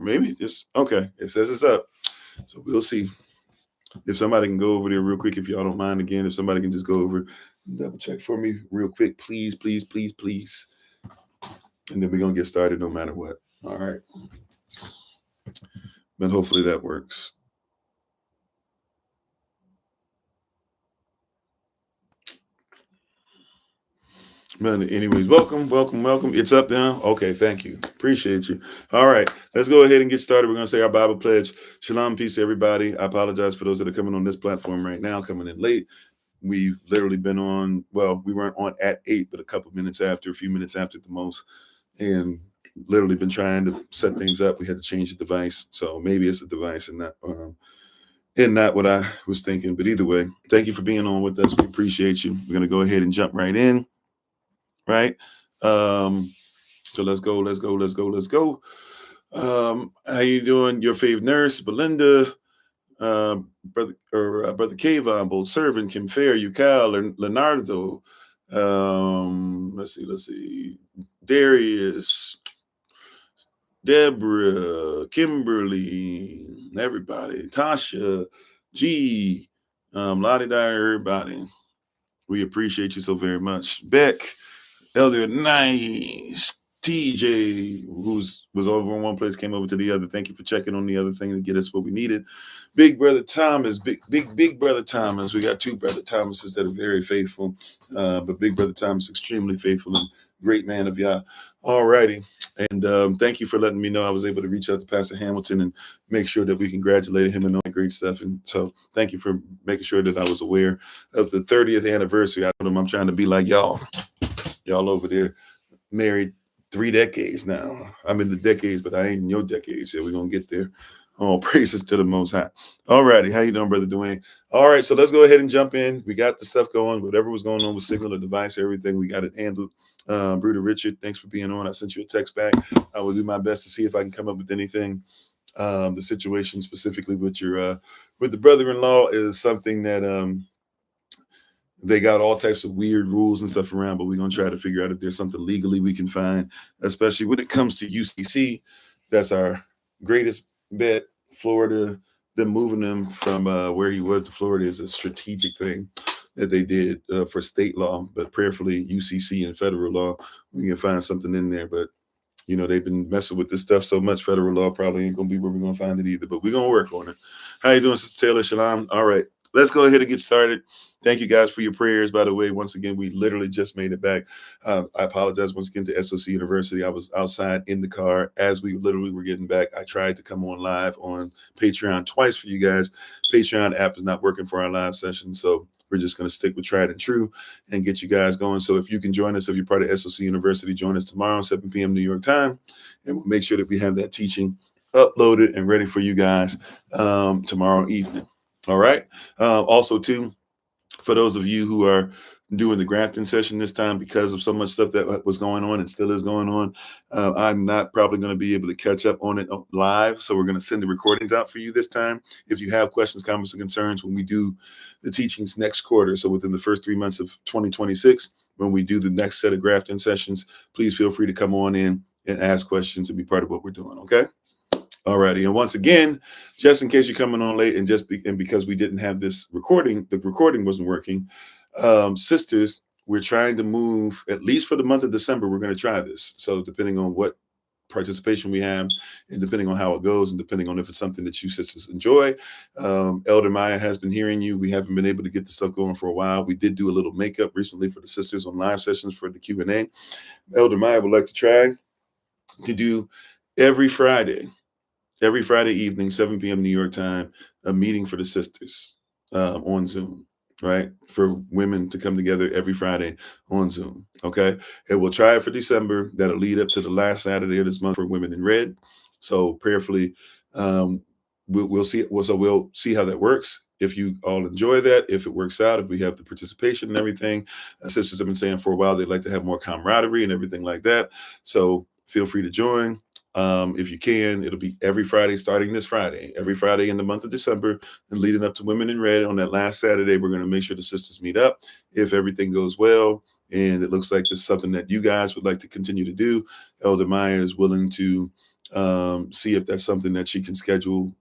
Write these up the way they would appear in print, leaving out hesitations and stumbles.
maybe just okay. It says it's up, so we'll see. If somebody can go over there real quick, if y'all don't mind, again, if somebody can just go over and double check for me real quick, please, please, please, please. And then we're gonna get started no matter what. All right. But hopefully that works. Man, anyways, welcome. It's up now. Okay, thank you. Appreciate you. All right, let's go ahead and get started. We're going to say our Bible pledge. Shalom, peace to everybody. I apologize for those that are coming on this platform right now, coming in late. We've literally been on, well, we weren't on at 8, but a few minutes after at the most. And literally been trying to set things up. We had to change the device. So maybe it's the device and not what I was thinking. But either way, thank you for being on with us. We appreciate you. We're going to go ahead and jump right in. Right. So let's go. How you doing? Your fave nurse, Belinda, brother Kayvon, both servant, Kim Fair, Yukal, Leonardo. Let's see. Darius, Deborah, Kimberly, everybody, Tasha, G, Lottie Dyer, everybody. We appreciate you so very much. Beck, Elder Nice, TJ, was over in one place, came over to the other. Thank you for checking on the other thing to get us what we needed. Big Brother Thomas, big Brother Thomas. We got two Brother Thomases that are very faithful, but Big Brother Thomas, extremely faithful and great man of Yah. All righty. And thank you for letting me know I was able to reach out to Pastor Hamilton and make sure that we congratulated him and all that great stuff. And so thank you for making sure that I was aware of the 30th anniversary. I told him I'm trying to be like y'all over there, married 3 decades now. I'm in the decades, but I ain't in your decades. So we're going to get there. All praises to the Most High. All righty. How you doing, Brother Dwayne? All right. So let's go ahead and jump in. We got the stuff going. Whatever was going on with signal, the device, everything, we got it handled. Bruder Richard, thanks for being on. I sent you a text back. I will do my best to see if I can come up with anything. The situation specifically with with the brother-in-law is something that they got all types of weird rules and stuff around, but we're going to try to figure out if there's something legally we can find, especially when it comes to UCC. That's our greatest bet. Florida, them moving them from where he was to Florida is a strategic thing that they did for state law, but prayerfully UCC and federal law, we can find something in there. But, you know, they've been messing with this stuff so much, federal law probably ain't going to be where we're going to find it either, but we're going to work on it. How you doing, Sister Taylor? Shalom. All right, let's go ahead and get started. Thank you guys for your prayers. By the way, once again, we literally just made it back. I apologize once again to SOC University. I was outside in the car as we literally were getting back. I tried to come on live on Patreon twice for you guys. Patreon app is not working for our live session, so we're just going to stick with tried and true and get you guys going. So if you can join us, if you're part of SOC University, join us tomorrow, 7 p.m. New York time, and we'll make sure that we have that teaching uploaded and ready for you guys tomorrow evening. All right. Also, too, for those of you who are doing the grafting session this time, because of so much stuff that was going on and still is going on, I'm not probably going to be able to catch up on it live. So we're going to send the recordings out for you this time. If you have questions, comments, and concerns when we do the teachings next quarter, so within the first 3 months of 2026, when we do the next set of grafting sessions, please feel free to come on in and ask questions and be part of what we're doing. Okay. All righty. And once again, just in case you're coming on late and because we didn't have this recording, the recording wasn't working. Sisters, we're trying to move, at least for the month of December, we're going to try this. So depending on what participation we have and depending on how it goes and depending on if it's something that you sisters enjoy, Elder Maya has been hearing you. We haven't been able to get the stuff going for a while. We did do a little makeup recently for the sisters on live sessions for the Q&A. Elder Maya would like to try to do every Friday evening, 7 p.m. New York time, a meeting for the sisters on Zoom, right? For women to come together every Friday on Zoom, okay? And we'll try it for December. That'll lead up to the last Saturday of this month for Women in Red. So prayerfully, we'll see. So we'll see how that works. If you all enjoy that, if it works out, if we have the participation and everything, sisters have been saying for a while they'd like to have more camaraderie and everything like that. So feel free to join. If you can, it'll be every Friday starting this Friday, every Friday in the month of December and leading up to Women in Red on that last Saturday. We're going to make sure the sisters meet up if everything goes well. And it looks like this is something that you guys would like to continue to do. Elder Maya is willing to see if that's something that she can schedule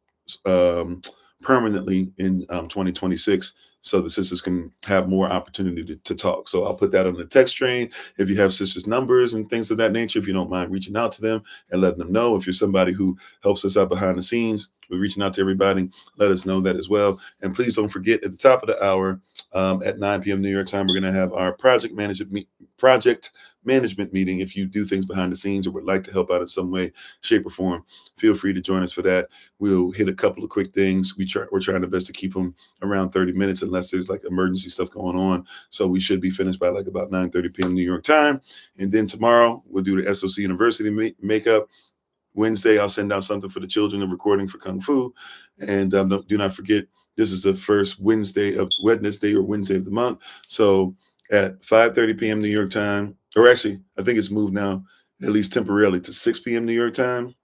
um, permanently in 2026, so the sisters can have more opportunity to talk. So I'll put that on the text train. If you have sisters' numbers and things of that nature, if you don't mind reaching out to them and letting them know. If you're somebody who helps us out behind the scenes, we're reaching out to everybody, let us know that as well. And please don't forget, at the top of the hour, at 9 p.m. New York time, we're going to have our project management meeting. If you do things behind the scenes or would like to help out in some way, shape, or form, feel free to join us for that. We'll hit a couple of quick things. We're trying the best to keep them around 30 minutes unless there's like emergency stuff going on. So we should be finished by like about 9:30 p.m. New York time. And then tomorrow we'll do the SOC University makeup. Wednesday, I'll send out something for the children, a recording for Kung Fu. And do not forget, this is the first Wednesday of the month. So at 5:30 p.m. New York time, or actually, I think it's moved now, at least temporarily, to 6 p.m. New York time.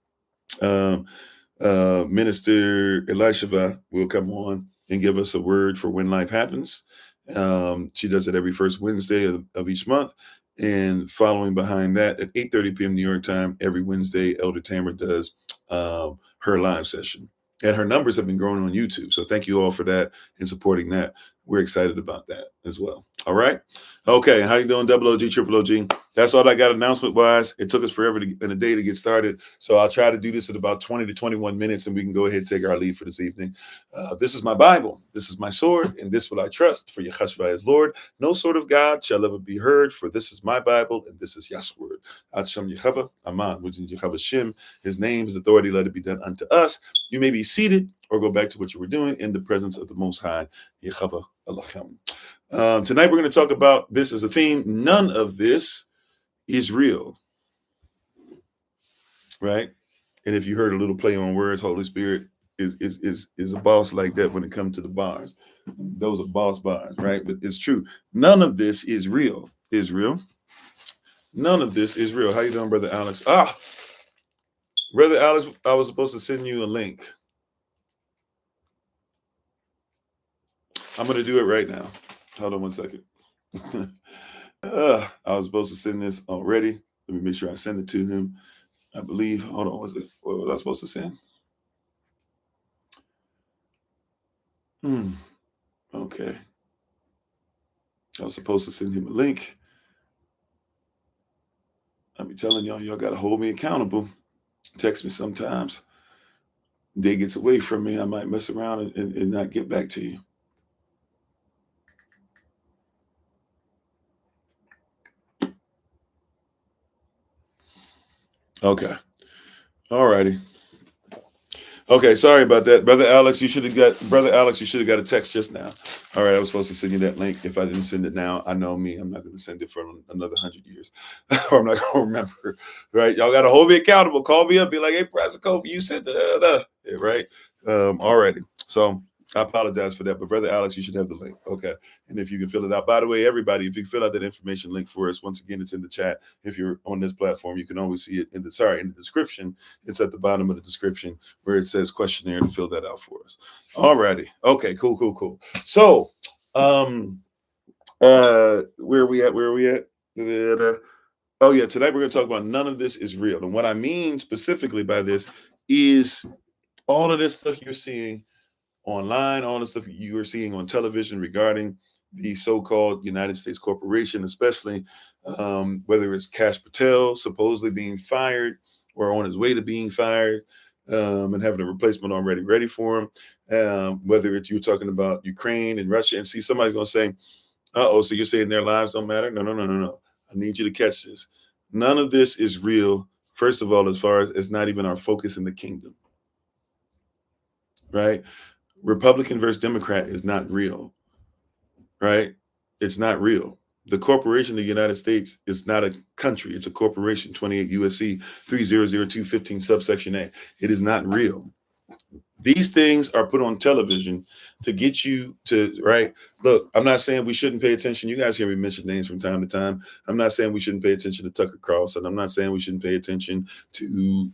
Minister Elisheva will come on and give us a word for when life happens. She does it every first Wednesday of each month. And following behind that, at 8:30 p.m. New York time, every Wednesday, Elder Tamara does her live session. And her numbers have been growing on YouTube. So thank you all for that and supporting that. We're excited about that as well. All right. Okay. How you doing, Double OG, Triple OG? That's all I got announcement wise. It took us forever and a day to get started. So I'll try to do this in about 20 to 21 minutes and we can go ahead and take our leave for this evening. This is my Bible. This is my sword. And this will I trust, for Yahshua is Lord. No sword of God shall ever be heard, for this is my Bible and this is Yah's word. Hashem Yehava, Aman, which is Yehava Shem. His name, his authority, let it be done unto us. You may be seated or go back to what you were doing in the presence of the Most High, Yehava Elohim. Tonight we're going to talk about this as a theme. None of this is real, right? And if you heard a little play on words, Holy Spirit is a boss like that when it comes to the bars. Those are boss bars, right? But it's true. None of this is real. Is real. None of this is real. How you doing, Brother Alex? Brother Alex, I was supposed to send you a link. I'm going to do it right now. Hold on one second. I was supposed to send this already. Let me make sure I send it to him. I believe. Hold on. What was I supposed to send? Okay. I was supposed to send him a link. I'll be telling y'all got to hold me accountable. Text me sometimes. Day gets away from me. I might mess around and not get back to you. Okay. All righty. Okay, sorry about that. Brother Alex, you should have got a text just now. All right, I was supposed to send you that link. If I didn't send it now, I know me. I'm not going to send it for another 100 years. Or I'm not going to remember. Right? Y'all got to hold me accountable. Call me up. Be like, hey, Pastor Kofi, you said the right? Already. So I apologize for that. But Brother Alex, you should have the link. Okay. And if you can fill it out. By the way, everybody, if you fill out that information link for us, once again, it's in the chat. If you're on this platform, you can always see it in the description. It's at the bottom of the description where it says questionnaire to fill that out for us. All righty. Okay, cool. So where are we at? Oh yeah, tonight we're going to talk about none of this is real. And what I mean specifically by this is all of this stuff you're seeing online, all the stuff you are seeing on television regarding the so-called United States corporation, especially whether it's Kash Patel supposedly being fired or on his way to being fired, and having a replacement already ready for him, whether you're talking about Ukraine and Russia, and see somebody's going to say, so you're saying their lives don't matter? No. I need you to catch this. None of this is real. First of all, as far as it's not even our focus in the kingdom, right? Republican versus Democrat is not real, right? It's not real. The corporation of the United States is not a country. It's a corporation, 28 USC 300215 subsection A. It is not real. These things are put on television to get you to, right? Look, I'm not saying we shouldn't pay attention. You guys hear me mention names from time to time. I'm not saying we shouldn't pay attention to Tucker Carlson. I'm not saying we shouldn't pay attention to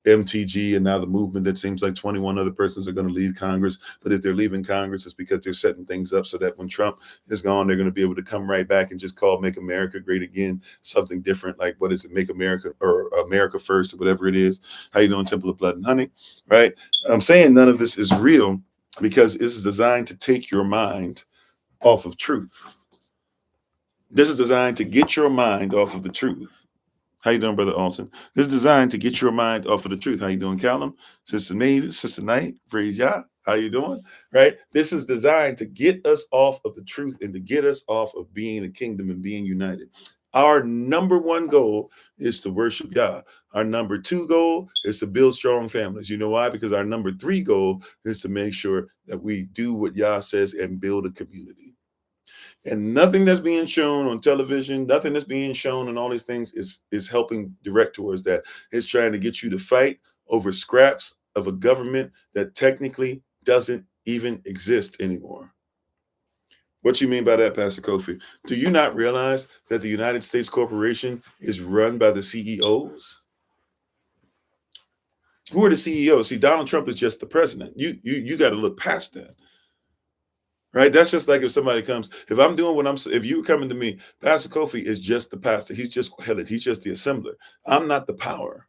MTG, and now the movement that seems like 21 other persons are going to leave Congress. But if they're leaving Congress, it's because they're setting things up so that when Trump is gone, they're going to be able to come right back and just call Make America Great Again something different. Like, what is it? Make America or America First or whatever it is. How you doing, Temple of Blood and Honey? Right? I'm saying none of this is real because this is designed to take your mind off of truth. This is designed to get your mind off of the truth. How you doing, Brother Alton? This is designed to get your mind off of the truth. How you doing, Callum? Sister Mavis, Sister Knight, praise Yah. How you doing? Right? This is designed to get us off of the truth and to get us off of being a kingdom and being united. Our number one goal is to worship Yah. Our number two goal is to build strong families. You know why? Because our number three goal is to make sure that we do what Yah says and build a community. And nothing that's being shown on television, nothing that's being shown and all these things is helping direct towards that. It's trying to get you to fight over scraps of a government that technically doesn't even exist anymore. What you mean by that, Pastor Kofi? Do you not realize that the United States corporation is run by the CEOs? Who are the CEOs? See, Donald Trump is just the president. You got to look past that. Right? That's just like if somebody comes, if I'm doing what if you coming to me, Pastor Kofi is just the pastor. He's just the assembler. I'm not the power.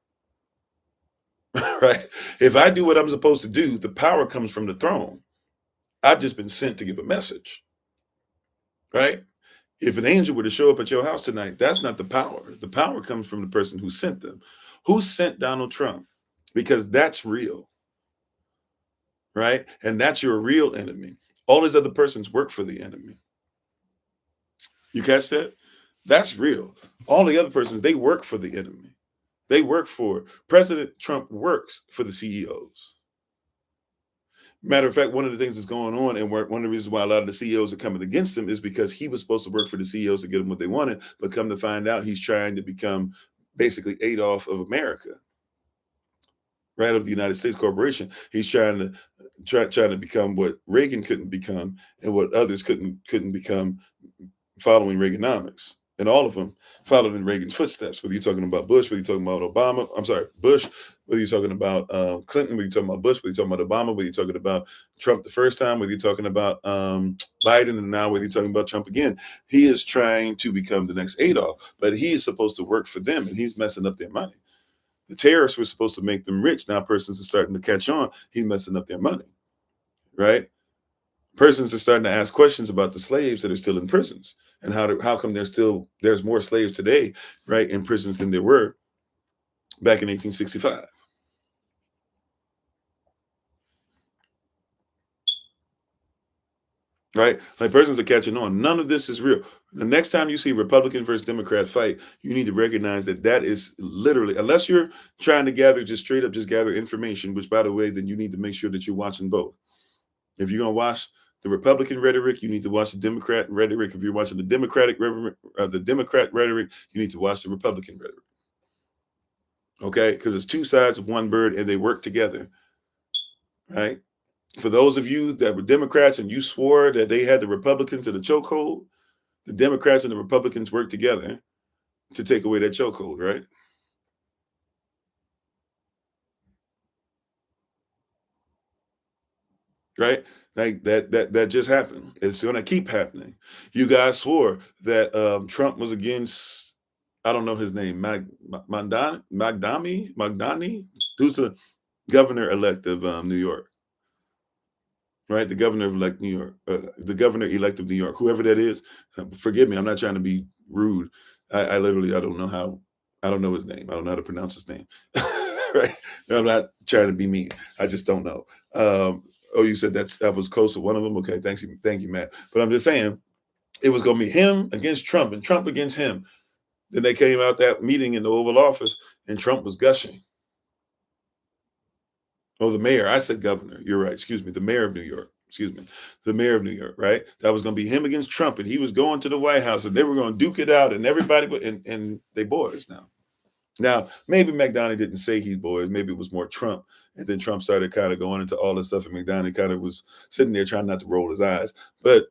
Right? If I do what I'm supposed to do, the power comes from the throne. I've just been sent to give a message. Right? If an angel were to show up at your house tonight, that's not the power. The power comes from the person who sent them. Who sent Donald Trump? Because that's real. Right? And that's your real enemy. All these other persons work for the enemy. You catch that? That's real. All the other persons, they work for the enemy. They work for President Trump works for the CEOs. Matter of fact, one of the things that's going on, and one of the reasons why a lot of the CEOs are coming against him is because he was supposed to work for the CEOs to get them what they wanted, but come to find out he's trying to become basically Adolf of America, right, of the United States corporation. He's trying to become what Reagan couldn't become and what others couldn't become following Reaganomics. And all of them followed in Reagan's footsteps, whether you're talking about Bush, whether you're talking about Bush, whether you're talking about Clinton, whether you're talking about Bush, whether you're talking about Obama, whether you're talking about Trump the first time, whether you're talking about Biden, and now whether you're talking about Trump again. He is trying to become the next Adolf, but he is supposed to work for them, and he's messing up their money. The tariffs were supposed to make them rich. Now persons are starting to catch on. He's messing up their money, right? Persons are starting to ask questions about the slaves that are still in prisons and how come there's more slaves today, right, in prisons than there were back in 1865. Right? Like persons are catching on. None of this is real. The next time you see Republican versus Democrat fight, you need to recognize that is literally, unless you're trying to gather information, which by the way, then you need to make sure that you're watching both. If you're going to watch the Republican rhetoric, you need to watch the Democrat rhetoric. If you're watching the Democrat rhetoric, you need to watch the Republican rhetoric. Okay? Because it's two sides of one bird and they work together. Right? For those of you that were Democrats and you swore that they had the Republicans in the chokehold, the Democrats and the Republicans worked together to take away that chokehold, right? Right? Like that just happened. It's going to keep happening. You guys swore that Trump was against, I don't know his name, Magdani, who's the governor-elect of New York. Right, the governor-elect New York, the governor-elect of New York, whoever that is. Forgive me, I'm not trying to be rude. I literally, I don't know his name. I don't know how to pronounce his name. Right, I'm not trying to be mean. I just don't know. Oh, you said that was close to one of them. Okay, thank you, Matt. But I'm just saying, it was going to be him against Trump and Trump against him. Then they came out that meeting in the Oval Office, and Trump was gushing. Oh, the mayor. I said governor. You're right. Excuse me. The mayor of New York. Excuse me. The mayor of New York, right? That was going to be him against Trump, and he was going to the White House, and they were going to duke it out, and everybody, and they boys now. Now, maybe McDonough didn't say he's boys. Maybe it was more Trump, and then Trump started kind of going into all this stuff, and McDonough kind of was sitting there trying not to roll his eyes. But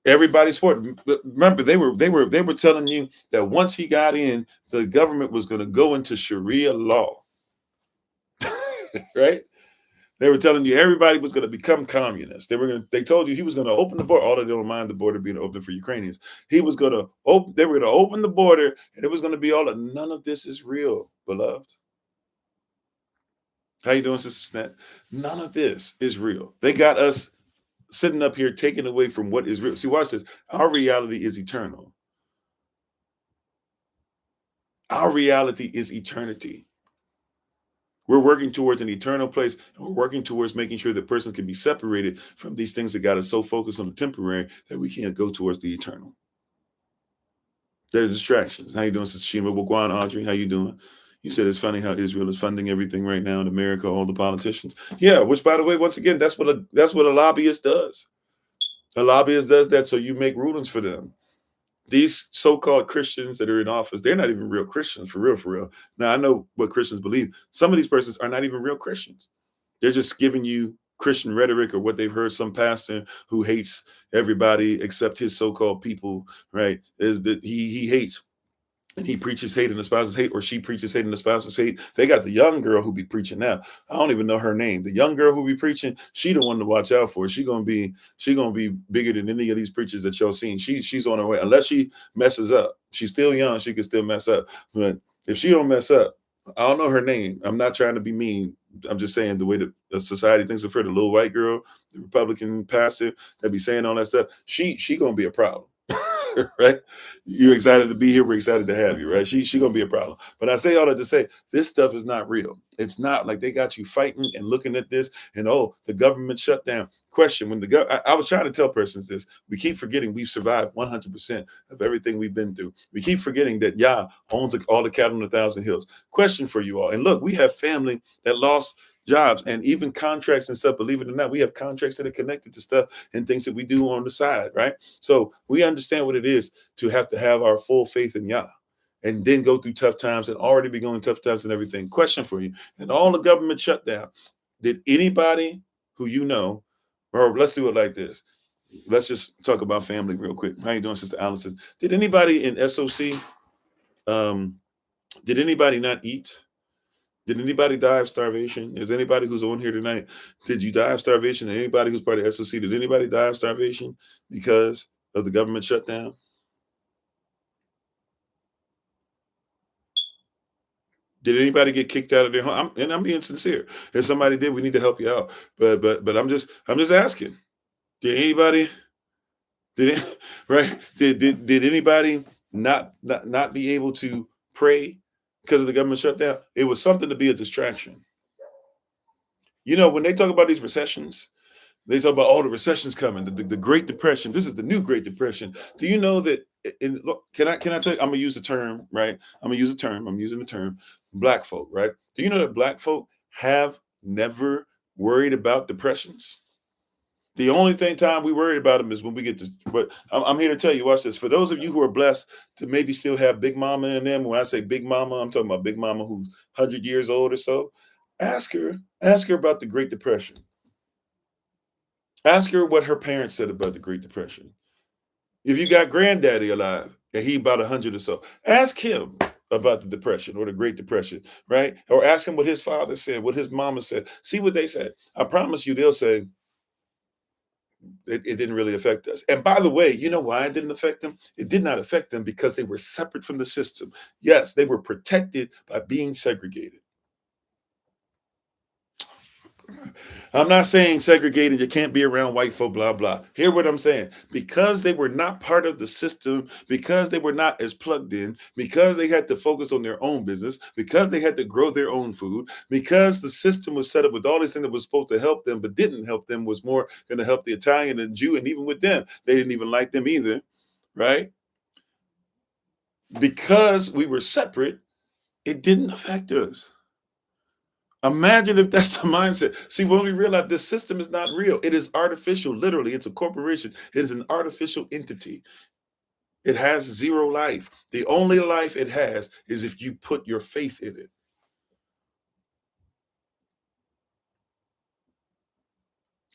everybody's for it. Remember, they were telling you that once he got in, the government was going to go into Sharia law. right? They were telling you everybody was going to become communist. They told you he was going to open the border. Although they don't mind the border being open for Ukrainians, he was going to open. They were going to open the border, and it was going to be all of. None of this is real, beloved. How you doing, Sister Snap? None of this is real. They got us sitting up here taken away from what is real. See, watch this. Our reality is eternal. Our reality is eternity. We're working towards an eternal place, and we're working towards making sure that persons can be separated from these things that got us so focused on the temporary that we can't go towards the eternal. They're distractions. How you doing, Sister Shima? Wagwan, Audrey, how you doing? You said it's funny how Israel is funding everything right now in America, all the politicians. Yeah, which, by the way, once again, that's what a lobbyist does. A lobbyist does that so you make rulings for them. These so-called Christians that are in office, they're not even real Christians, for real, for real. Now, I know what Christians believe. Some of these persons are not even real Christians. They're just giving you Christian rhetoric or what they've heard some pastor who hates everybody except his so-called people, right? Is that he hates and he preaches hate and espouses hate, or she preaches hate and espouses hate. They got the young girl who be preaching now. I don't even know her name. The young girl who be preaching, she the one to watch out for. She gonna be bigger than any of these preachers that y'all seen. She's on her way. Unless she messes up. She's still young, she can still mess up. But if she don't mess up, I don't know her name. I'm not trying to be mean. I'm just saying the way that the society thinks of her, the little white girl, the Republican pastor that be saying all that stuff, she gonna be a problem. Right? You're excited to be here. We're excited to have you, right? She gonna be a problem. But I say all that to say this stuff is not real. It's not like they got you fighting and looking at this and the government shut down. Question: when I was trying to tell persons this, we keep forgetting we've survived 100% of everything we've been through. We keep forgetting that Yah owns all the cattle on 1,000 hills. Question for you all, and look, we have family that lost jobs and even contracts and stuff. Believe it or not, we have contracts that are connected to stuff and things that we do on the side, right? So we understand what it is to have our full faith in Yah and then go through tough times and already be going tough times and everything. Question for you: and all the government shutdown, did anybody who you know, or let's do it like this. Let's just talk about family real quick. How you doing, Sister Allison? Did anybody in SOC, did anybody not eat? Did anybody die of starvation? Is anybody who's on here tonight, did you die of starvation? Anybody who's part of SOC, did anybody die of starvation because of the government shutdown? Did anybody get kicked out of their home? I'm being sincere. If somebody did, we need to help you out. But I'm just asking. Did anybody did it, right? Did anybody not be able to pray because of the government shutdown? It was something to be a distraction. You know, when they talk about these recessions, they talk about, the recession's coming, the Great Depression. This is the new Great Depression. Do you know that? Look, can I tell you? I'm gonna use the term, right? I'm using the term black folk, right? Do you know that black folk have never worried about depressions? The only time we worry about them is when we get to. But I'm here to tell you, watch this. For those of you who are blessed to maybe still have Big Mama in them, when I say Big Mama, I'm talking about Big Mama who's 100 years old or so. Ask her about the Great Depression. Ask her what her parents said about the Great Depression. If you got granddaddy alive and he about 100 or so, ask him about the Depression or the Great Depression, right? Or ask him what his father said, what his mama said. See what they said. I promise you, they'll say it didn't really affect us. And by the way, you know why it didn't affect them? It did not affect them because they were separate from the system. Yes, they were protected by being segregated. I'm not saying segregated, you can't be around white folk, blah, blah. Hear what I'm saying. Because they were not part of the system, because they were not as plugged in, because they had to focus on their own business, because they had to grow their own food, because the system was set up with all these things that was supposed to help them, but didn't help them, was more going to help the Italian and Jew. And even with them, they didn't even like them either, right? Because we were separate, it didn't affect us. Imagine if that's the mindset. See, when we realize this system is not real, it is artificial. Literally, it's a corporation. It is an artificial entity. It has zero life. The only life it has is if you put your faith in it.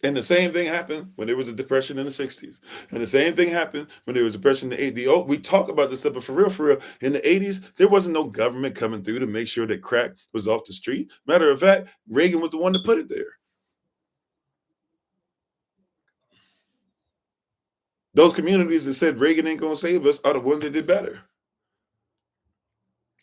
And the same thing happened when there was a depression in the 60s. And the same thing happened when there was a depression in the 80s. We talk about this stuff, but for real, in the 80s, there wasn't no government coming through to make sure that crack was off the street. Matter of fact, Reagan was the one that put it there. Those communities that said Reagan ain't going to save us are the ones that did better.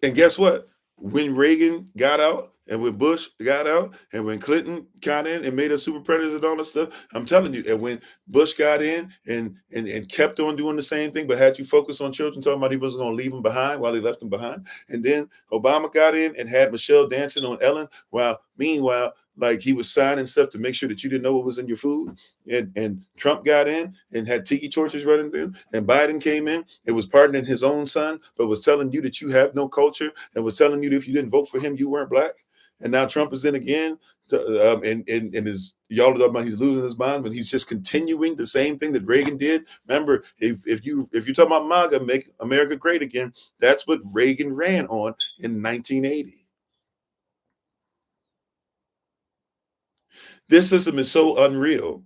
And guess what? When Reagan got out and when Bush got out and when Clinton got in and made us super predators and all that stuff, I'm telling you, and when Bush got in and kept on doing the same thing, but had you focus on children, talking about he wasn't going to leave them behind while he left them behind. And then Obama got in and had Michelle dancing on Ellen while meanwhile, like he was signing stuff to make sure that you didn't know what was in your food. And Trump got in and had tiki torches running through. And Biden came in and was pardoning his own son, but was telling you that you have no culture and was telling you that if you didn't vote for him, you weren't black. And now Trump is in again, and is y'all are talking about he's losing his mind, but he's just continuing the same thing that Reagan did. Remember, if you're talking about MAGA, make America great again, that's what Reagan ran on in 1980. This system is so unreal,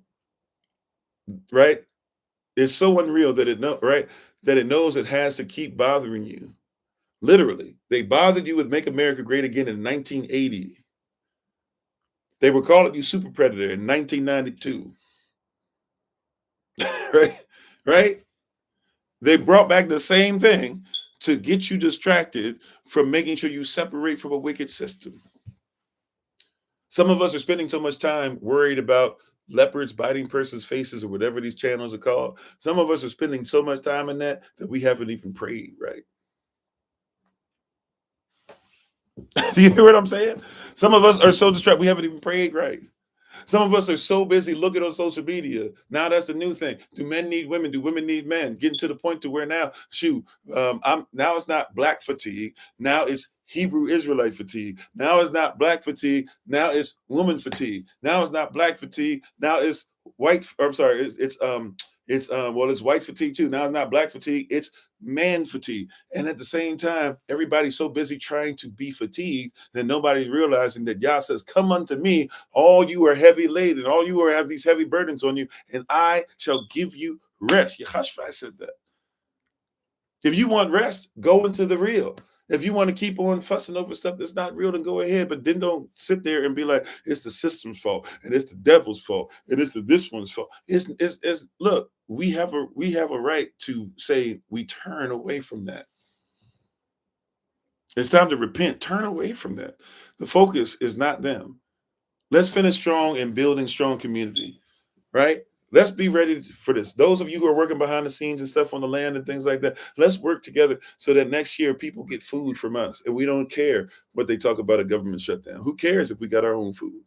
right? It's so unreal that it knows it has to keep bothering you. Literally, they bothered you with "Make America Great Again" in 1980. They were calling you super predator in 1992. Right? Right? They brought back the same thing to get you distracted from making sure you separate from a wicked system. Some of us are spending so much time worried about leopards biting persons' faces or whatever these channels are called. Some of us are spending so much time in that we haven't even prayed right. Do you hear what I'm saying? Some of us are so distracted we haven't even prayed right. Some of us are so busy looking on social media. Now that's the new thing. Do men need women? Do women need men? Getting to the point to where now, I'm now it's not black fatigue. Now it's Hebrew Israelite fatigue. Now it's not black fatigue. Now it's woman fatigue. Now it's not black fatigue. Now it's white. I'm sorry. It's white fatigue too. Now it's not black fatigue. It's man fatigue. And at the same time, everybody's so busy trying to be fatigued that nobody's realizing that Yah says, "Come unto me, all you are heavy laden, all you are have these heavy burdens on you, and I shall give you rest." Yahashua said that. If you want rest, go into the real. If you want to keep on fussing over stuff that's not real, then go ahead. But then don't sit there and be like, it's the system's fault, and it's the devil's fault, and it's this one's fault. It's look, we have a right to say we turn away from that. It's time to repent. Turn away from that. The focus is not them. Let's finish strong and building strong community, right? Let's be ready for this. Those of you who are working behind the scenes and stuff on the land and things like that, let's work together so that next year people get food from us and we don't care what they talk about a government shutdown. Who cares if we got our own food?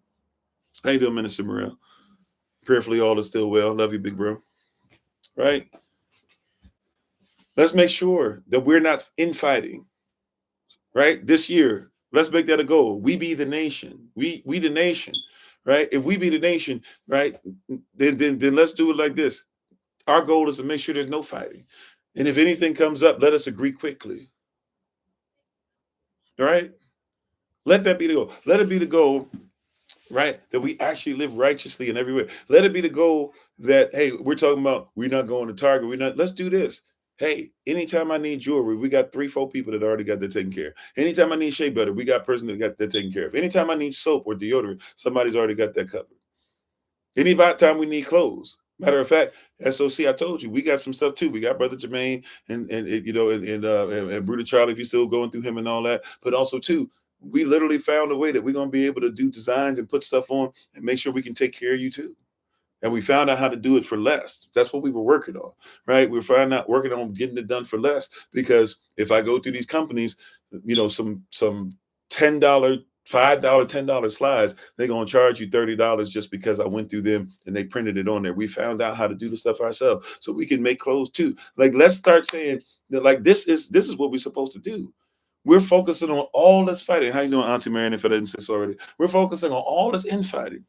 How you doing, Minister Morel? Prayerfully all is still well. Love you, big bro. Right? Let's make sure that we're not infighting. Right? This year, let's make that a goal. We be the nation. We the nation. Right? If we be the nation, right, then let's do it like this. Our goal is to make sure there's no fighting. And if anything comes up, let us agree quickly. All right? Let that be the goal. Let it be the goal, right? That we actually live righteously in every way. Let it be the goal that, hey, we're talking about we're not going to Target. Let's do this. Hey, anytime I need jewelry, we got 3-4 people that already got that taken care of. Anytime I need shea butter, we got a person that got that taken care of. Anytime I need soap or deodorant, somebody's already got that covered. Any time we need clothes. Matter of fact, SOC, I told you, we got some stuff too. We got Brother Jermaine and Bruder Charlie, if you're still going through him and all that. But also too, we literally found a way that we're going to be able to do designs and put stuff on and make sure we can take care of you too. And we found out how to do it for less. That's what we were working on, right? We were working on getting it done for less, because if I go through these companies, some $10, $5, $10 slides, they're going to charge you $30 just because I went through them and they printed it on there. We found out how to do the stuff ourselves so we can make clothes too. Like, let's start saying that, like, this is what we're supposed to do. We're focusing on all this fighting. How you doing, Auntie Marion, if I didn't say so already? We're focusing on all this infighting.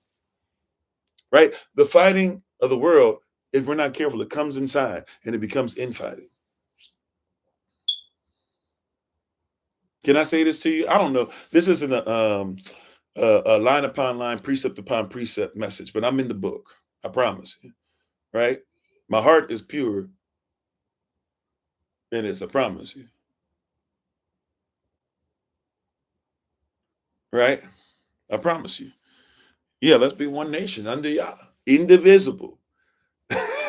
Right? The fighting of the world, if we're not careful, it comes inside and it becomes infighting. Can I say this to you? I don't know. This isn't a line upon line, precept upon precept message, but I'm in the book. I promise you, right? My heart is pure and it's, I promise you, right? I promise you. Yeah, let's be one nation under Yah, indivisible,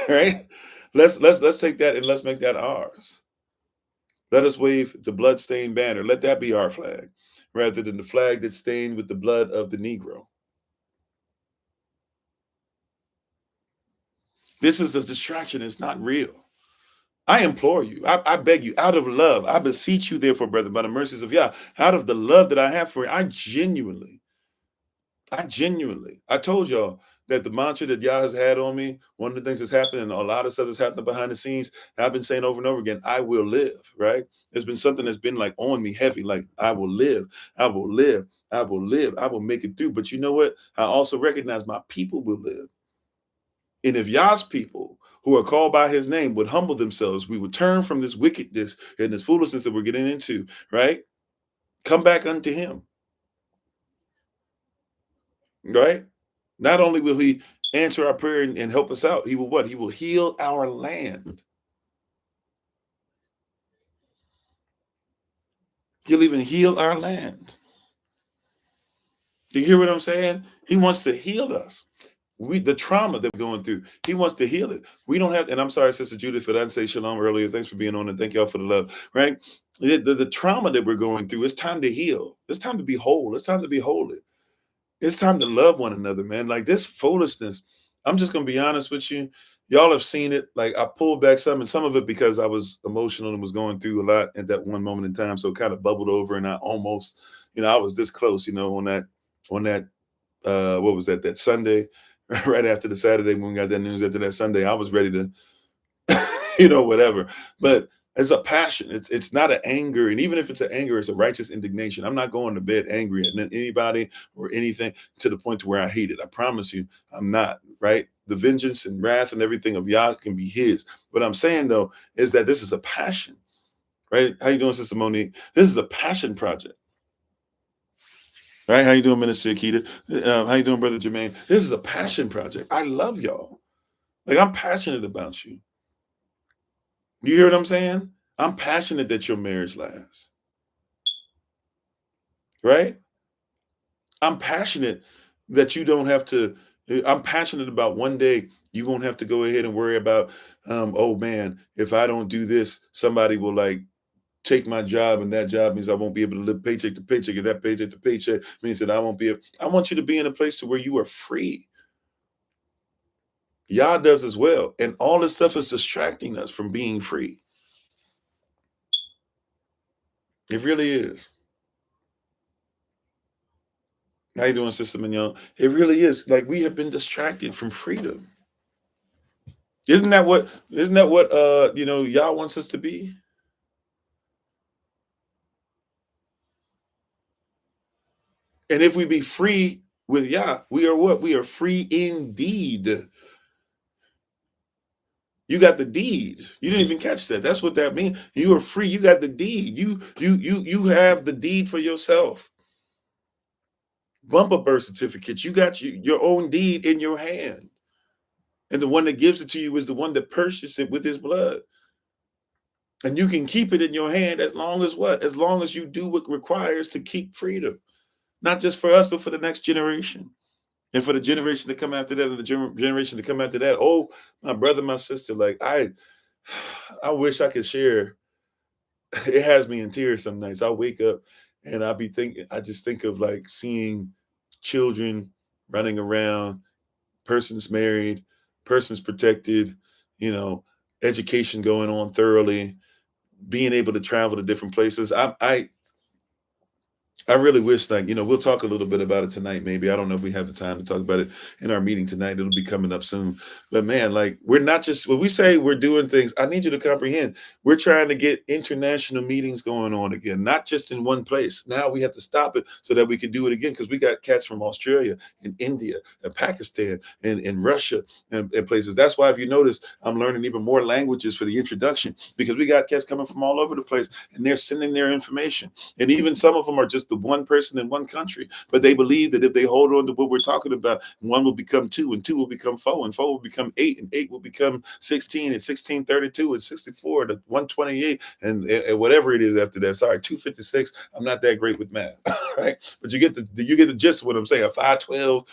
right? Let's take that and let's make that ours. Let us wave the blood-stained banner. Let that be our flag, rather than the flag that's stained with the blood of the Negro. This is a distraction. It's not real. I implore you, I beg you, out of love, I beseech you, therefore, brother, by the mercies of Yah, out of the love that I have for you, I told y'all that the mantra that Yah has had on me, one of the things that's happened, and a lot of stuff that's happening behind the scenes, I've been saying over and over again, I will live, right? There's been something that's been like on me heavy, like I will live, I will live, I will live, I will make it through. But you know what? I also recognize my people will live. And if Yah's people who are called by his name would humble themselves, we would turn from this wickedness and this foolishness that we're getting into, right? Come back unto him, right? Not only will he answer our prayer and help us out, he will what? He will heal our land. He'll even heal our land. Do you hear what I'm saying? He wants to heal us. The trauma that we're going through, he wants to heal it. We don't have, and I'm sorry, Sister Judith, for that. Say shalom earlier. Thanks for being on, and thank y'all for the love. Right? The trauma that we're going through, it's time to heal. It's time to be whole. It's time to be holy. It's time to love one another, man. Like this foolishness. I'm just gonna be honest with you. Y'all have seen it. Like I pulled back some, and some of it because I was emotional and was going through a lot at that one moment in time. So it kind of bubbled over, and I almost, I was this close, on that what was that? That Sunday, right after the Saturday when we got that news after that Sunday, I was ready to, whatever. But it's a passion. It's not an anger, and even if it's an anger, it's a righteous indignation. I'm not going to bed angry at anybody or anything to the point to where I hate it. I promise you, I'm not. Right? The vengeance and wrath and everything of Yah can be His. What I'm saying though is that this is a passion. Right? How you doing, Sister Monique? This is a passion project. Right? How you doing, Minister Akita? How you doing, Brother Jermaine? This is a passion project. I love y'all. Like I'm passionate about you. You hear what I'm saying? I'm passionate that your marriage lasts. Right? I'm passionate that you don't have to. I'm passionate about one day you won't have to go ahead and worry about, oh man, if I don't do this, somebody will like take my job, and that job means I won't be able to live paycheck to paycheck, and that paycheck to paycheck means that I won't be able. I want you to be in a place to where you are free. Yah does as well. And all this stuff is distracting us from being free. It really is. How you doing, Sister Mignon? It really is. Like we have been distracted from freedom. Isn't that what Yah wants us to be? And if we be free with Yah, we are what? We are free indeed. You got the deed. You didn't even catch that. That's what that means. You are free. You got the deed. You have the deed for yourself. Bumper birth certificate. You got your own deed in your hand. And the one that gives it to you is the one that purchased it with his blood. And you can keep it in your hand as long as what? As long as you do what requires to keep freedom. Not just for us, but for the next generation. And for the generation to come after that, and the generation to come after that. Oh, my brother, my sister, like I wish I could share. It has me in tears some nights. I wake up and I just think of like seeing children running around, persons married, persons protected, education going on thoroughly, being able to travel to different places. I really wish, like, we'll talk a little bit about it tonight, maybe. I don't know if we have the time to talk about it in our meeting tonight. It'll be coming up soon. But man, like, we're not just, when we say we're doing things, I need you to comprehend, we're trying to get international meetings going on again, not just in one place. Now we have to stop it so that we can do it again, because we got cats from Australia and India and Pakistan and Russia and places. That's why, if you notice, I'm learning even more languages for the introduction, because we got cats coming from all over the place, and they're sending their information. And even some of them are just the with one person in one country, but they believe that if they hold on to what we're talking about, one will become two, and two will become four, and four will become eight, and eight will become 16, and 16 32, and 64 to 128, and whatever it is after that. Sorry, 256. I'm not that great with math, right? But you get the gist of what I'm saying. 512,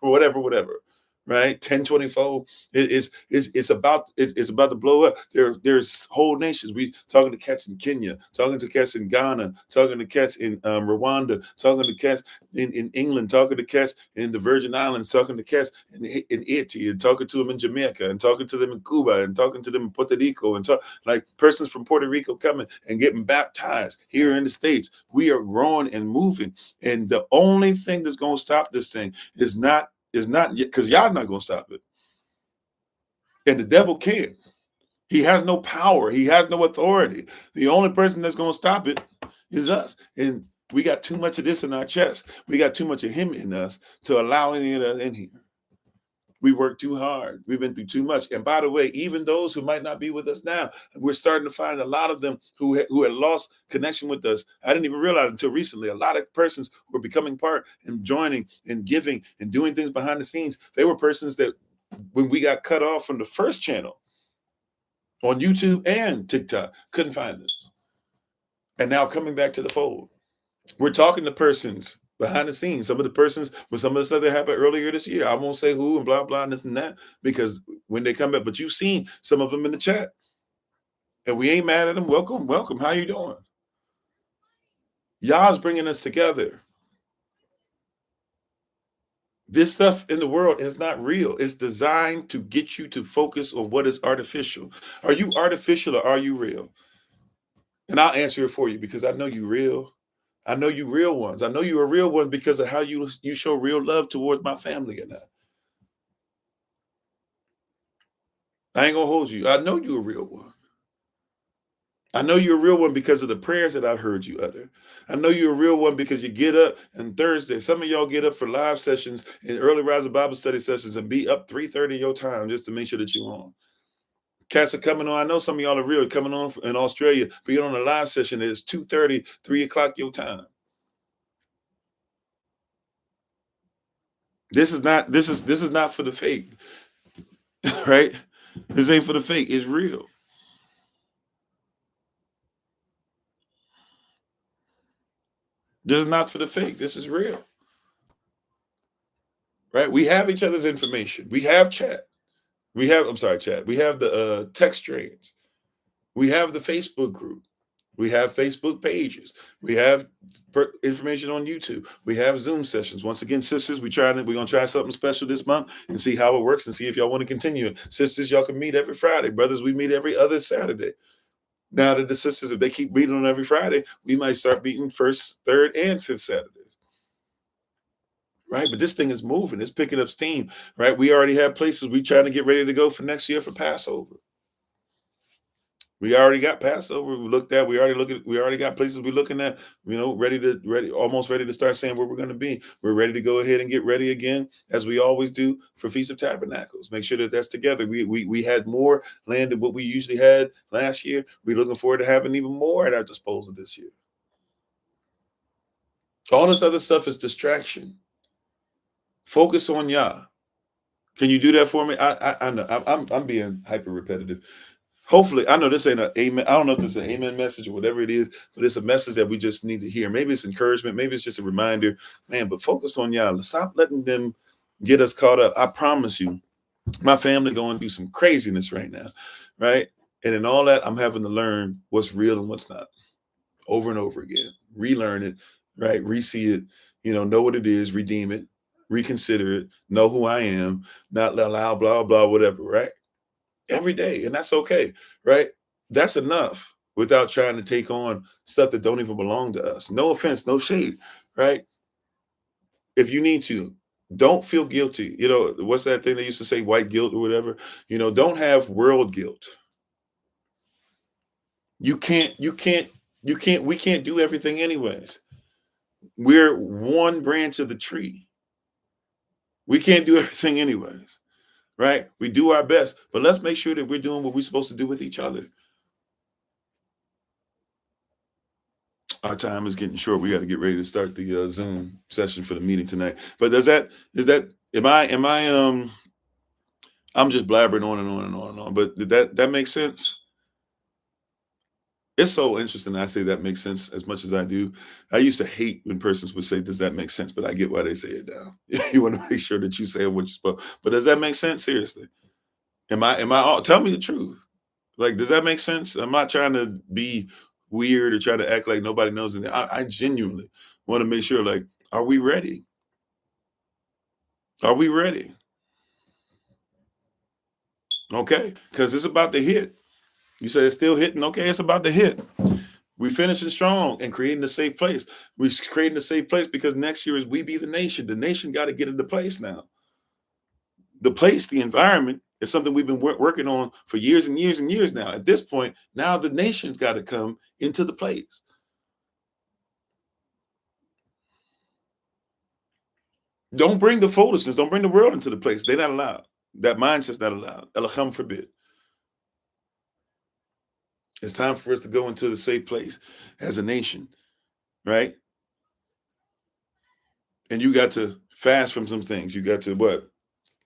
whatever. Right, 1024. It's about to blow up. There's whole nations. We talking to cats in Kenya, talking to cats in Ghana, talking to cats in Rwanda, talking to cats in England, talking to cats in the Virgin Islands, talking to cats in Italy, and talking to them in Jamaica, and talking to them in Cuba, and talking to them in Puerto Rico, and like persons from Puerto Rico coming and getting baptized here in the States. We are growing and moving, and the only thing that's going to stop this thing is not because y'all not going to stop it. And the devil can't. He has no power. He has no authority. The only person that's going to stop it is us. And we got too much of this in our chest. We got too much of him in us to allow any of that in here. We work too hard. We've been through too much. And by the way, even those who might not be with us now, we're starting to find a lot of them who had lost connection with us. I didn't even realize until recently, a lot of persons who were becoming part and joining and giving and doing things behind the scenes. They were persons that when we got cut off from the first channel on YouTube and TikTok, couldn't find us. And now coming back to the fold. We're talking to persons behind the scenes, some of the persons with some of the stuff that happened earlier this year. I won't say who and blah, blah, and this and that, because when they come back, but you've seen some of them in the chat. And we ain't mad at them. Welcome, welcome. How you doing? Y'all's bringing us together. This stuff in the world is not real. It's designed to get you to focus on what is artificial. Are you artificial or are you real? And I'll answer it for you because I know you real. I know you real ones. I know you're a real one because of how you show real love towards my family and I ain't gonna hold you. I know you're a real one. I know you're a real one because of the prayers that I've heard you utter. I know you're a real one because you get up on Thursday. Some of y'all get up for live sessions and early rising Bible study sessions and be up 3:30 your time just to make sure that you're on. Cats are coming on. I know some of y'all are real coming on in Australia, being on a live session. It's 2:30, 3 o'clock your time. This is not for the fake, right? This ain't for the fake. It's real. This is not for the fake. This is real. Right? We have each other's information. We have chat. We have chat. We have the text streams. We have the Facebook group. We have Facebook pages. We have information on YouTube. We have Zoom sessions. Once again, sisters, we're gonna try something special this month and see how it works and see if y'all want to continue it. Sisters, y'all can meet every Friday. Brothers, we meet every other Saturday. Now that the sisters, if they keep meeting on every Friday, we might start meeting first, third, and fifth Saturdays. Right, but this thing is moving. It's picking up steam. Right, we already have places we trying to get ready to go for next year for Passover. We already got Passover. We looked at. We already got places we're looking at. Almost ready to start saying where we're going to be. We're ready to go ahead and get ready again, as we always do for Feast of Tabernacles. Make sure that that's together. We had more land than what we usually had last year. We're looking forward to having even more at our disposal this year. All this other stuff is distraction. Focus on Yah. Can you do that for me? I know I'm being hyper repetitive. Hopefully, I know this ain't an amen. I don't know if this is an amen message or whatever it is, but it's a message that we just need to hear. Maybe it's encouragement. Maybe it's just a reminder, man, but focus on y'all. Stop letting them get us caught up. I promise you, my family going through some craziness right now, right? And in all that, I'm having to learn what's real and what's not over and over again. Relearn it, right? Re-see it, know what it is, redeem it, reconsider it, know who I am, not allow blah, blah, whatever, right? Every day, and that's okay, right? That's enough without trying to take on stuff that don't even belong to us. No offense, no shade, right? If you need to, don't feel guilty. What's that thing they used to say, white guilt or whatever? Don't have world guilt. We can't do everything anyways. We're one branch of the tree. We can't do everything anyways, right? We do our best, but let's make sure that we're doing what we're supposed to do with each other. our time is getting short. We got to get ready to start the Zoom session for the meeting tonight. But am I I'm just blabbering on and on and on and on. But did that make sense? It's so interesting. I say that makes sense as much as I do. I used to hate when persons would say, "Does that make sense?" But I get why they say it now. You want to make sure that you say what you're supposed. But does that make sense? Seriously, tell me the truth. Like, does that make sense? I'm not trying to be weird or try to act like nobody knows anything. I genuinely want to make sure, like, are we ready? Are we ready? Okay, because it's about to hit. You say it's still hitting. Okay, it's about to hit. We finishing strong and creating a safe place. We're creating a safe place because next year is We Be the Nation. The nation got to get into place now. The place, the environment is something we've been working on for years and years and years now. At this point, now the nation's got to come into the place. Don't bring the foolishness. Don't bring the world into the place. They're not allowed. That mindset's not allowed. Elohim forbid. It's time for us to go into the safe place as a nation, right? And you got to fast from some things. You got to what?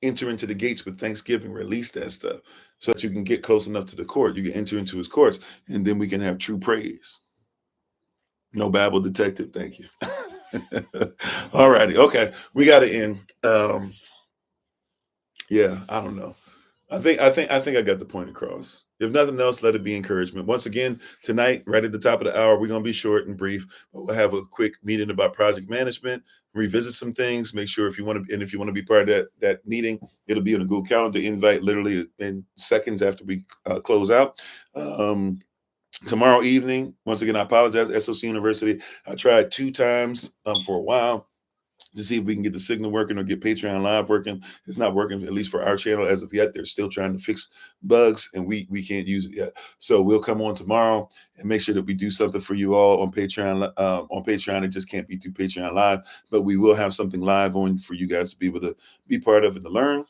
Enter into the gates with thanksgiving, release that stuff so that you can get close enough to the court. You can enter into his courts, and then we can have true praise. No Babel detective, thank you. All righty. Okay. We got to end. Yeah, I don't know. I think I got the point across. If nothing else, let it be encouragement. Once again, tonight, right at the top of the hour, we're gonna be short and brief, but we'll have a quick meeting about project management, revisit some things, make sure if you want to be part of that meeting, it'll be on a Google Calendar invite literally in seconds after we close out. Um, Tomorrow evening, once again, I apologize, SOC University. I tried 2 times for a while to see if we can get the signal working or get Patreon Live working. It's not working, at least for our channel as of yet. They're still trying to fix bugs, and we can't use it yet. So we'll come on tomorrow and make sure that we do something for you all on Patreon. On Patreon, it just can't be through Patreon Live, but we will have something live on for you guys to be able to be part of and to learn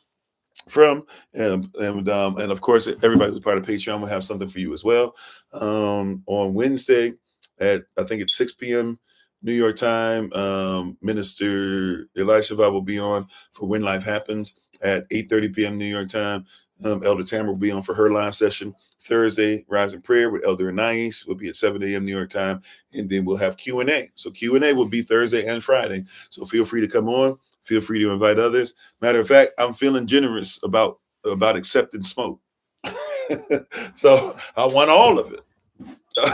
from. And of course, everybody who's part of Patreon will have something for you as well. On Wednesday at, I think it's 6 p.m. New York time, Minister Elisha will be on for When Life Happens at 8:30 p.m. New York time. Elder Tamara will be on for her live session. Thursday, Rise in Prayer with Elder Anais will be at 7 a.m. New York time. And then we'll have Q&A. So Q&A will be Thursday and Friday. So feel free to come on. Feel free to invite others. Matter of fact, I'm feeling generous about accepting smoke. So I want all of it.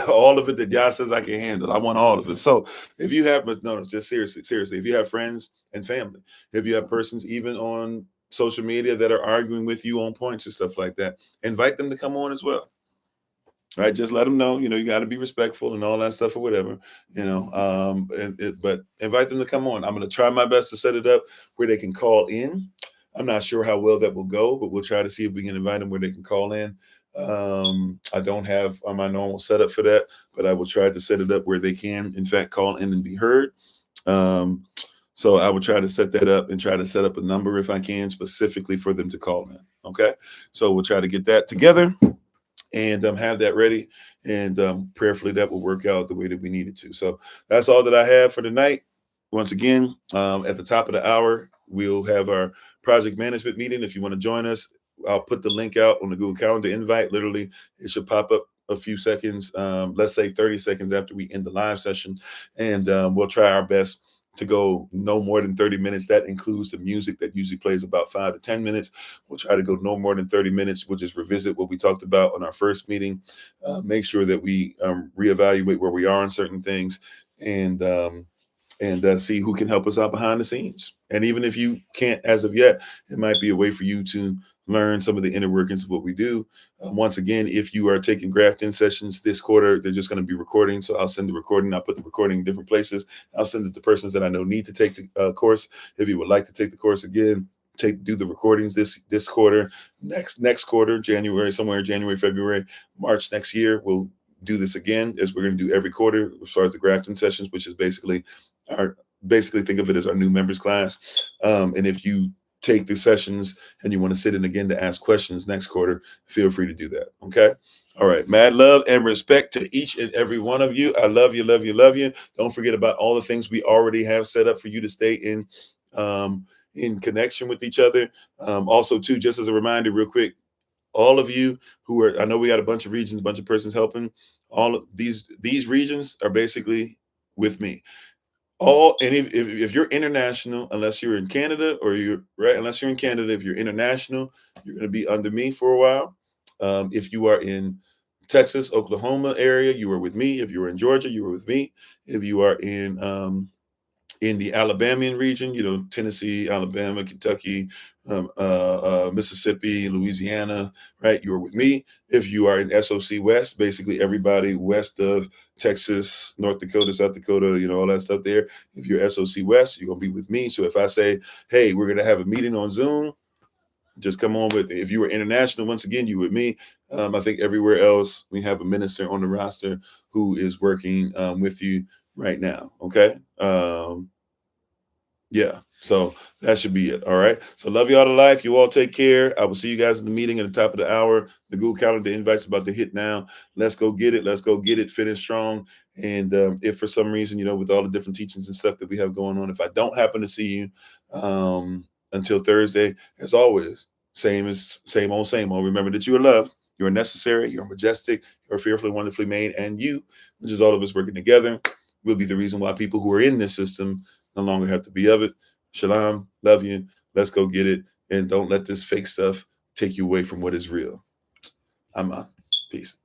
All of it that God says I can handle. I want all of it. So if you have, but no, just seriously, if you have friends and family, if you have persons even on social media that are arguing with you on points or stuff like that, invite them to come on as well. Right, just let them know, you got to be respectful and all that stuff or whatever, but invite them to come on. I'm going to try my best to set it up where they can call in. I'm not sure how well that will go, but we'll try to see if we can invite them where they can call in. I don't have my normal setup for that, but I will try to set it up where they can, in fact, call in and be heard. So I will try to set that up and try to set up a number if I can, specifically for them to call in. Okay, so we'll try to get that together and have that ready, and prayerfully that will work out the way that we need it to. So that's all that I have for tonight. Once again, at the top of the hour, we'll have our project management meeting. If you want to join us, I'll put the link out on the Google Calendar invite. Literally, it should pop up a few seconds, let's say 30 seconds after we end the live session, and we'll try our best to go no more than 30 minutes. That includes the music that usually plays about 5 to 10 minutes. We'll try to go no more than 30 minutes. We'll just revisit what we talked about on our first meeting, make sure that we reevaluate where we are on certain things, and see who can help us out behind the scenes. And even if you can't as of yet, it might be a way for you to learn some of the inner workings of what we do. Once again, if you are taking graft-in sessions this quarter, they're just going to be recording. So I'll send the recording. I'll put the recording in different places. I'll send it to persons that I know need to take the course. If you would like to take the course again, do the recordings this quarter. Next quarter, January, February, March next year, we'll do this again, as we're going to do every quarter as far as the grafting sessions, which is basically think of it as our new members class. And if you take the sessions and you want to sit in again to ask questions next quarter, feel free to do that. Okay. All right. Mad love and respect to each and every one of you. I love you, love you, love you. Don't forget about all the things we already have set up for you to stay in connection with each other. Also, too, just as a reminder, real quick, all of you who are, I know we got a bunch of regions, a bunch of persons helping. All of these regions are basically with me. All and if you're international, unless you're in Canada or you're right, unless you're in Canada, if you're international, you're going to be under me for a while. If you are in Texas, Oklahoma area, you are with me. If you are in Georgia, you are with me. If you are in the Alabamian region, you know, Tennessee, Alabama, Kentucky, Mississippi, Louisiana, right? You're with me. If you are in SOC West, basically everybody west of Texas, North Dakota, South Dakota, you know, all that stuff there. If you're SOC West, you're going to be with me. So if I say, hey, we're going to have a meeting on Zoom, just come on with it. If you were international, once again, you with me. I think everywhere else, we have a minister on the roster who is working with you right now. Okay. Yeah. So that should be it. All right. So love you all to life. You all take care. I will see you guys in the meeting at the top of the hour. The Google Calendar invite's about to hit now. Let's go get it. Let's go get it. Finish strong. And if for some reason, you know, with all the different teachings and stuff that we have going on, if I don't happen to see you until Thursday, as always, same old. Remember that you are loved. You are necessary. You're majestic. You're fearfully, wonderfully made. And you, which is all of us working together, will be the reason why people who are in this system no longer have to be of it. Shalom, love you. Let's go get it. And don't let this fake stuff take you away from what is real. I'm out. Peace.